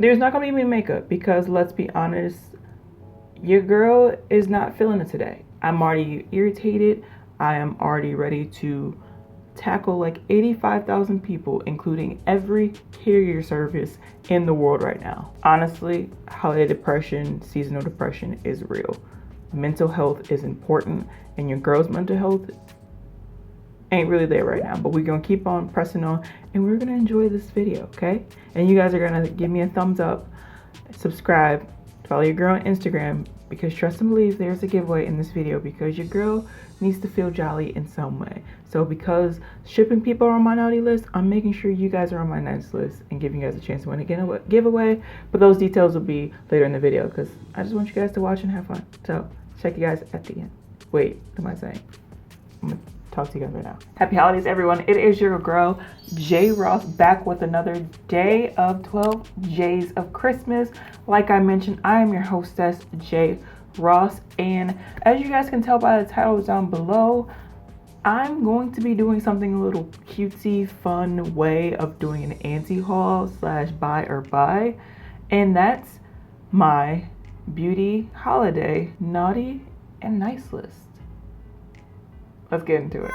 There's not gonna be any makeup because let's be honest, your girl is not feeling it today. I'm already irritated. I am already ready to tackle like 85,000 people, including every carrier service in the world right now. Honestly, holiday depression, seasonal depression is real. Mental health is important, and your girl's mental health ain't really there right now, but we're gonna keep on pressing on and we're gonna enjoy this video, okay? And you guys are gonna give me a thumbs up, subscribe, follow your girl on Instagram, because trust and believe there's a giveaway in this video because your girl needs to feel jolly in some way. So because shipping people are on my naughty list, I'm making sure you guys are on my nice list and giving you guys a chance to win a giveaway. But those details will be later in the video because I just want you guys to watch and have fun. So check you guys at the end. Wait, what am I saying? I'm gonna talk to you guys right now. Happy holidays, everyone. It is your girl, J Ross, back with another day of 12 J's of Christmas. Like I mentioned, I am your hostess, J Ross, and as you guys can tell by the titles down below, I'm going to be doing something a little cutesy, fun way of doing an anti-haul slash buy or buy, and that's my beauty holiday naughty and nice list. Let's get into it.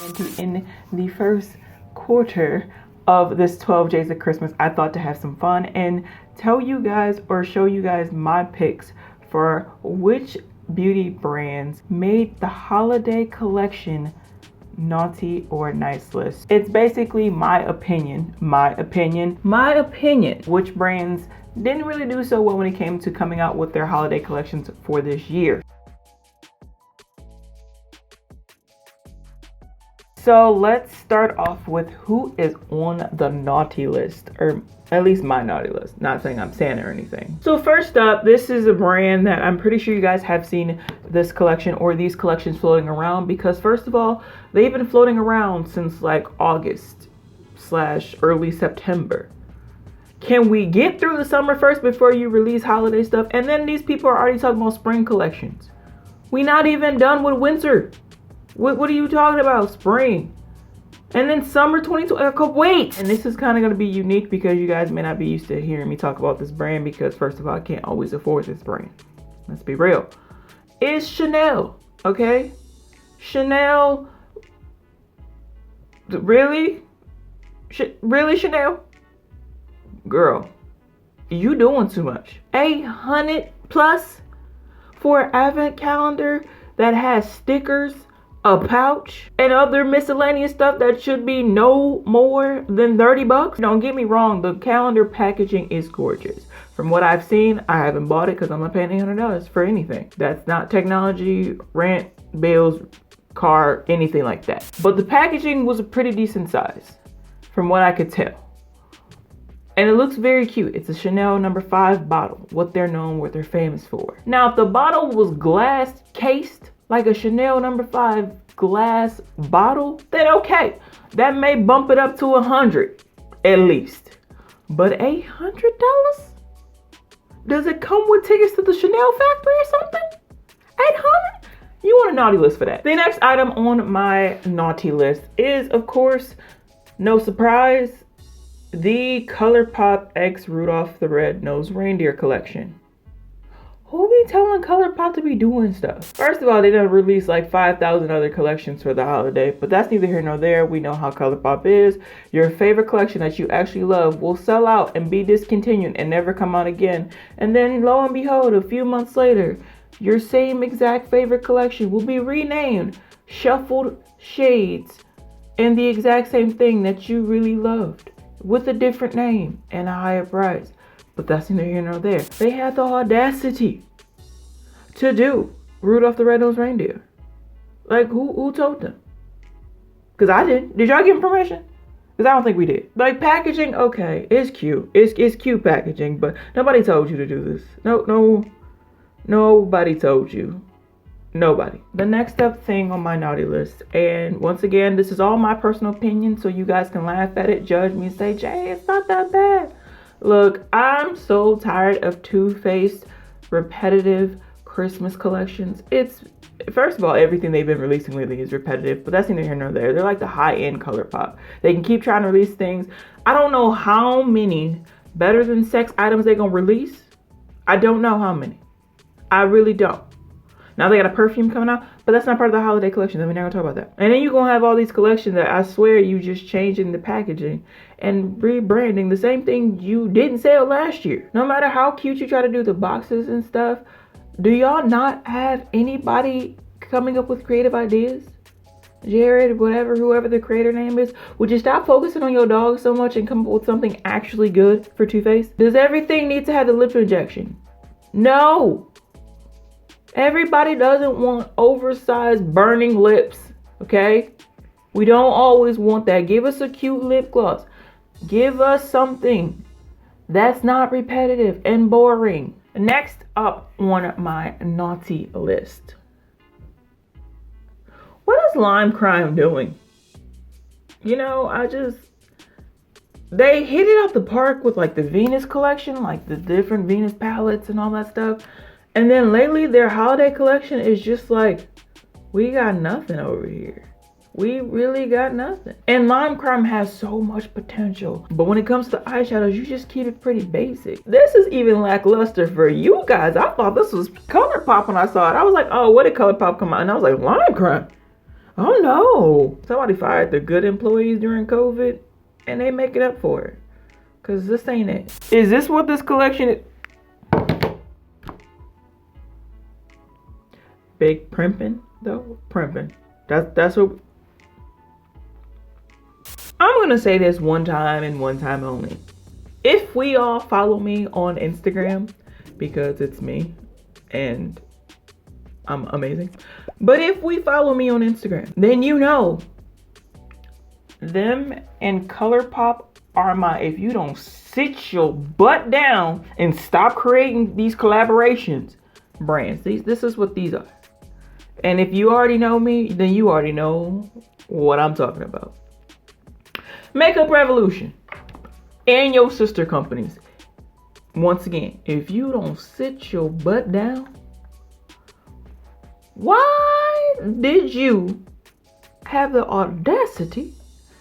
And to end the first quarter of this 12 Days of Christmas, I thought to have some fun and tell you guys or show you guys my picks for which beauty brands made the holiday collection naughty or nice list. It's basically my opinion, which brands didn't really do so well when it came to coming out with their holiday collections for this year. So let's start off with who is on the naughty list, or at least my naughty list. Not saying I'm Santa or anything. So first up, this is a brand that I'm pretty sure you guys have seen this collection or these collections floating around, because first of all, they've been floating around since like August / early September. Can we get through the summer first before you release holiday stuff? And then these people are already talking about spring collections. We not even done with winter. What are you talking about? Spring. And then summer 2020. Wait! And this is kind of going to be unique because you guys may not be used to hearing me talk about this brand because first of all, I can't always afford this brand. Let's be real. It's Chanel. Okay? Chanel. Really? Really, Chanel? Girl, you doing too much. 800 plus for an Advent calendar that has stickers, a pouch, and other miscellaneous stuff that should be no more than 30 bucks. Don't get me wrong, the calendar packaging is gorgeous. From what I've seen, I haven't bought it because I'm not paying $800 for anything. That's not technology, rent, bills, car, anything like that. But the packaging was a pretty decent size from what I could tell. And it looks very cute. It's a Chanel No. 5 bottle, what they're famous for. Now, if the bottle was glass cased, like a Chanel No. 5 glass bottle, then okay, that may bump it up to 100 at least. But $800? Does it come with tickets to the Chanel factory or something? 800? You want a naughty list for that. The next item on my naughty list is, of course, no surprise, the Colourpop X Rudolph the Red-Nosed Reindeer collection. Who be telling Colourpop to be doing stuff? First of all, they done released like 5,000 other collections for the holiday, but that's neither here nor there. We know how Colourpop is. Your favorite collection that you actually love will sell out and be discontinued and never come out again. And then lo and behold, a few months later, your same exact favorite collection will be renamed, shuffled shades, and the exact same thing that you really loved with a different name and a higher price. But that's neither here nor there. They had the audacity to do Rudolph the Red-Nosed Reindeer. Like, who told them? Because I didn't. Did y'all give them permission? Because I don't think we did. Like, packaging, okay, it's cute. It's cute packaging, but nobody told you to do this. Nobody told you. Nobody. The next up thing on my naughty list, and once again, this is all my personal opinion, so you guys can laugh at it, judge me, and say, Jay, it's not that bad. Look, I'm so tired of two-faced, repetitive, Christmas collections. It's, first of all, everything they've been releasing lately is repetitive, but that's neither here nor there. They're like the high-end Colourpop. They can keep trying to release things. I don't know how many better than sex items they're gonna release. I don't know how many. I really don't. Now they got a perfume coming out, but that's not part of the holiday collection. We're not gonna talk about that. And then you're gonna have all these collections that I swear you just changing the packaging and rebranding the same thing you didn't sell last year. No matter how cute you try to do the boxes and stuff, do y'all not have anybody coming up with creative ideas? Jared, whatever, whoever the creator name is, would you stop focusing on your dog so much and come up with something actually good for Too Faced? Does everything need to have the lip injection? No. Everybody doesn't want oversized burning lips, okay? We don't always want that. Give us a cute lip gloss. Give us something that's not repetitive and boring. Next up on my naughty list. What is Lime Crime doing? You know, they hit it out the park with like the Venus collection, like the different Venus palettes and all that stuff. And then lately their holiday collection is just like, we got nothing over here. We really got nothing. And Lime Crime has so much potential. But when it comes to eyeshadows, you just keep it pretty basic. This is even lackluster for you guys. I thought this was Colourpop when I saw it. I was like, oh, what did Colourpop come out? And I was like, Lime Crime. Oh no. Somebody fired the good employees during COVID and they make it up for it. Cause this ain't it. Is this what this collection is? Big primping though? Primping. That's what... I'm gonna say this one time and one time only. If we all follow me on Instagram, because it's me and I'm amazing. But if we follow me on Instagram, then you know them and Colourpop are my, if you don't sit your butt down and stop creating these collaborations brands. This is what these are. And if you already know me, then you already know what I'm talking about. Makeup Revolution and your sister companies. Once again, if you don't sit your butt down, why did you have the audacity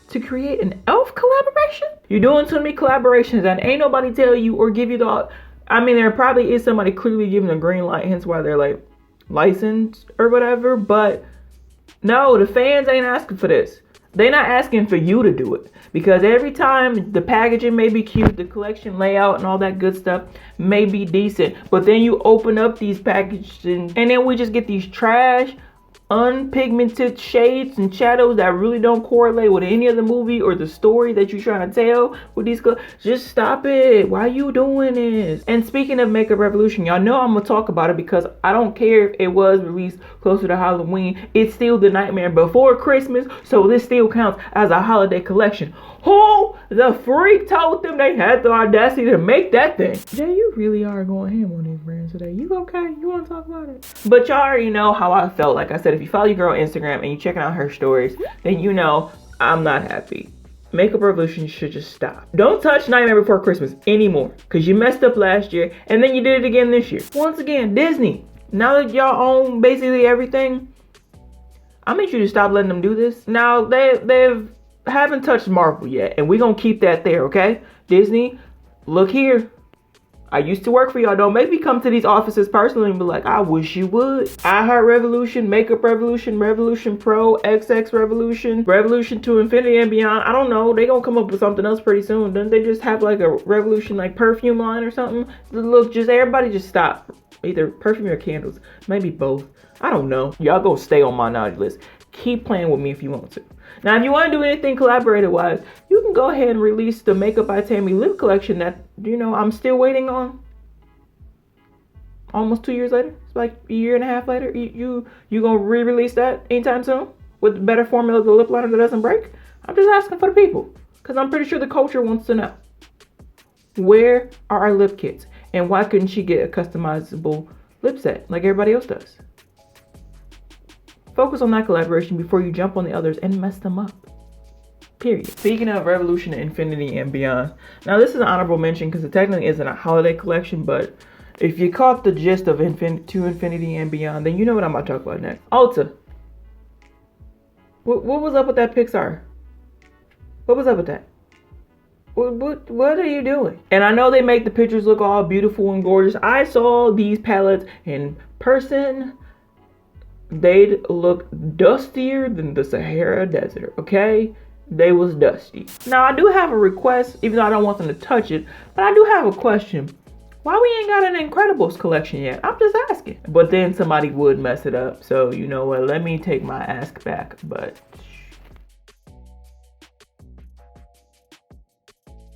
to create an elf collaboration? You're doing too many collaborations and ain't nobody tell you or give you the... I mean, there probably is somebody clearly giving a green light, hence why they're like licensed or whatever. But no, the fans ain't asking for this. They're not asking for you to do it. Because every time the packaging may be cute, the collection layout and all that good stuff may be decent. But then you open up these packages and then we just get these trash, unpigmented shades and shadows that really don't correlate with any of the movie or the story that you're trying to tell with these just stop it. Why you doing this? And speaking of Makeup Revolution, y'all know I'm gonna talk about it because I don't care if it was released closer to Halloween. It's still the nightmare before Christmas, so this still counts as a holiday collection. Who the freak told them they had the audacity to make that thing? Jay, you really are going ham on these brands today. You okay? You want to talk about it? But y'all already know how I felt. Like I said, if you follow your girl on Instagram and you checking out her stories, then you know I'm not happy. Makeup Revolution should just stop. Don't touch Nightmare Before Christmas anymore because you messed up last year and then you did it again this year. Once again, Disney, now that y'all own basically everything, I need you to stop letting them do this. Now they've haven't touched Marvel yet, and we're gonna keep that there, okay? Disney, look here. I used to work for y'all. Don't make me come to these offices personally and be like, I wish you would. I Heart Revolution, Makeup Revolution, Revolution Pro, XX Revolution, Revolution to Infinity and Beyond. I don't know. They gonna come up with something else pretty soon. Don't they just have like a Revolution like perfume line or something? Look, just everybody just stop. Either perfume or candles. Maybe both. I don't know. Y'all go stay on my naughty list. Keep playing with me if you want to. Now, if you want to do anything collaborative wise, you can go ahead and release the Makeup by Tammy lip collection that, you know, I'm still waiting on. Almost 2 years later. It's like a year and a half later. You gonna re-release that anytime soon? With better formula of the lip liner that doesn't break? I'm just asking for the people. Because I'm pretty sure the culture wants to know. Where are our lip kits? And why couldn't she get a customizable lip set like everybody else does? Focus on that collaboration before you jump on the others and mess them up. Period. Speaking of Revolution to Infinity and Beyond. Now this is an honorable mention because it technically isn't a holiday collection, but If you caught the gist of To Infinity and Beyond, then you know what I'm about to talk about next. Ulta. What was up with that Pixar? What was up with that? What are you doing? And I know they make the pictures look all beautiful and gorgeous. I saw these palettes in person. They look dustier than the Sahara Desert, okay? They was dusty. Now, I do have a request, even though I don't want them to touch it, but I do have a question. Why we ain't got an Incredibles collection yet? I'm just asking. But then somebody would mess it up. So, you know what? Let me take my ask back, but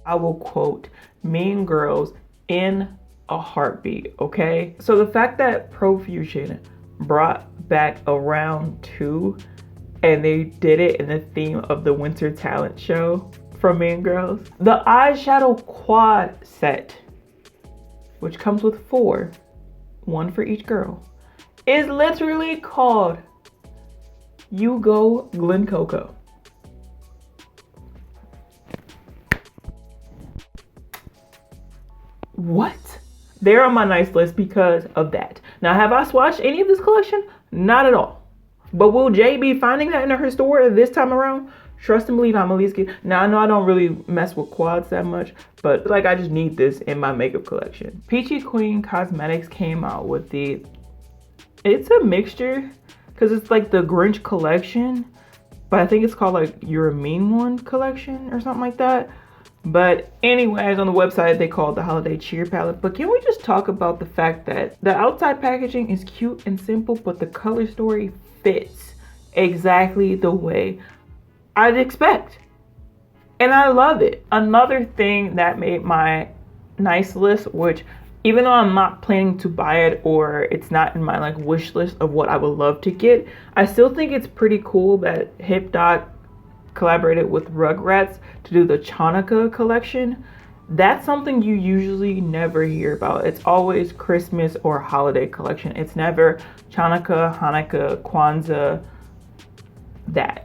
I will quote Mean Girls in a heartbeat, okay? So the fact that Profusion brought back a round 2 and they did it in the theme of the Winter Talent Show from Mean Girls. The eyeshadow quad set, which comes with 4, 1 for each girl, is literally called You Go Glen Coco. What? They're on my nice list because of that. Now, have I swatched any of this collection? Not at all. But will Jay be finding that in her store this time around? Trust and believe, I'm at least getting. Now, I know I don't really mess with quads that much, but like I just need this in my makeup collection. Peachy Queen Cosmetics came out with it's a mixture because it's like the Grinch collection, but I think it's called like You're a Mean One collection or something like that. But anyways, on the website, they call it the Holiday Cheer Palette. But can we just talk about the fact that the outside packaging is cute and simple, but the color story fits exactly the way I'd expect. And I love it. Another thing that made my nice list, which even though I'm not planning to buy it or it's not in my like wish list of what I would love to get, I still think it's pretty cool that HipDot collaborated with Rugrats to do the Chanukah collection. That's something you usually never hear about. It's always Christmas or holiday collection. It's never Chanukah, Hanukkah, Kwanzaa,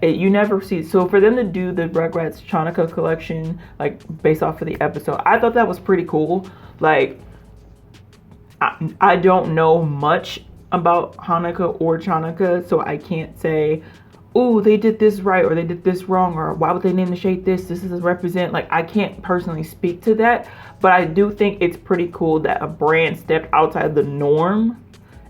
you never see. So for them to do the Rugrats Chanukah collection, like based off of the episode, I thought that was pretty cool. Like, I don't know much about Hanukkah or Chanukah, so I can't say, oh, they did this right or they did this wrong, or why would they name the shade this is represent. Like, I can't personally speak to that, but I do think it's pretty cool that a brand stepped outside the norm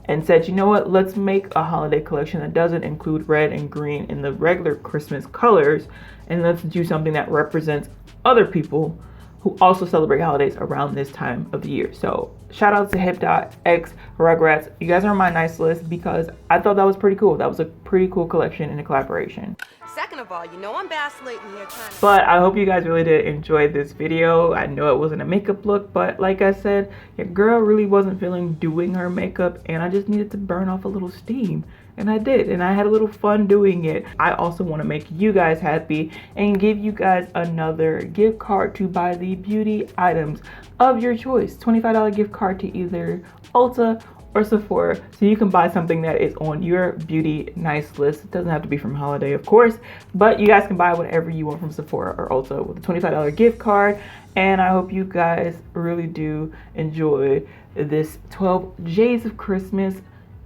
and said, you know what, let's make a holiday collection that doesn't include red and green in the regular Christmas colors, and let's do something that represents other people who also celebrate holidays around this time of the year. So shout out to HipDot X Rugrats. You guys are on my nice list because I thought that was pretty cool. That was a pretty cool collection and a collaboration. Second of all, you know I'm vacillating here trying to... But I hope you guys really did enjoy this video. I know it wasn't a makeup look, but like I said, your girl really wasn't feeling doing her makeup and I just needed to burn off a little steam. And I did, and I had a little fun doing it. I also want to make you guys happy and give you guys another gift card to buy the beauty items of your choice. $25 gift card to either Ulta or Sephora, so you can buy something that is on your beauty nice list. It doesn't have to be from holiday, of course, but you guys can buy whatever you want from Sephora or Ulta with a $25 gift card. And I hope you guys really do enjoy this 12 J's of Christmas.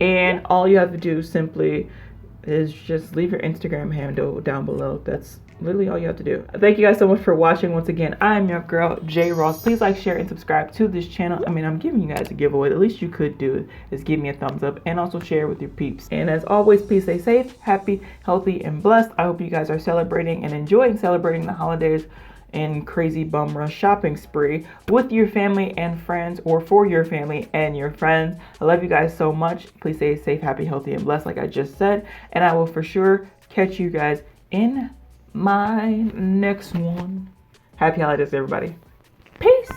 And all you have to do simply is just leave your Instagram handle down below. That's literally all you have to do. Thank you guys so much for watching. Once again, I'm your girl, J Ross. Please like, share, and subscribe to this channel. I mean, I'm giving you guys a giveaway. The least you could do is give me a thumbs up and also share with your peeps. And as always, please stay safe, happy, healthy, and blessed. I hope you guys are celebrating and enjoying celebrating the holidays and crazy bum rush shopping spree with your family and friends, or for your family and your friends. I love you guys so much. Please stay safe, happy, healthy, and blessed, like I just said. And I will for sure catch you guys in my next one. Happy holidays, everybody. Peace.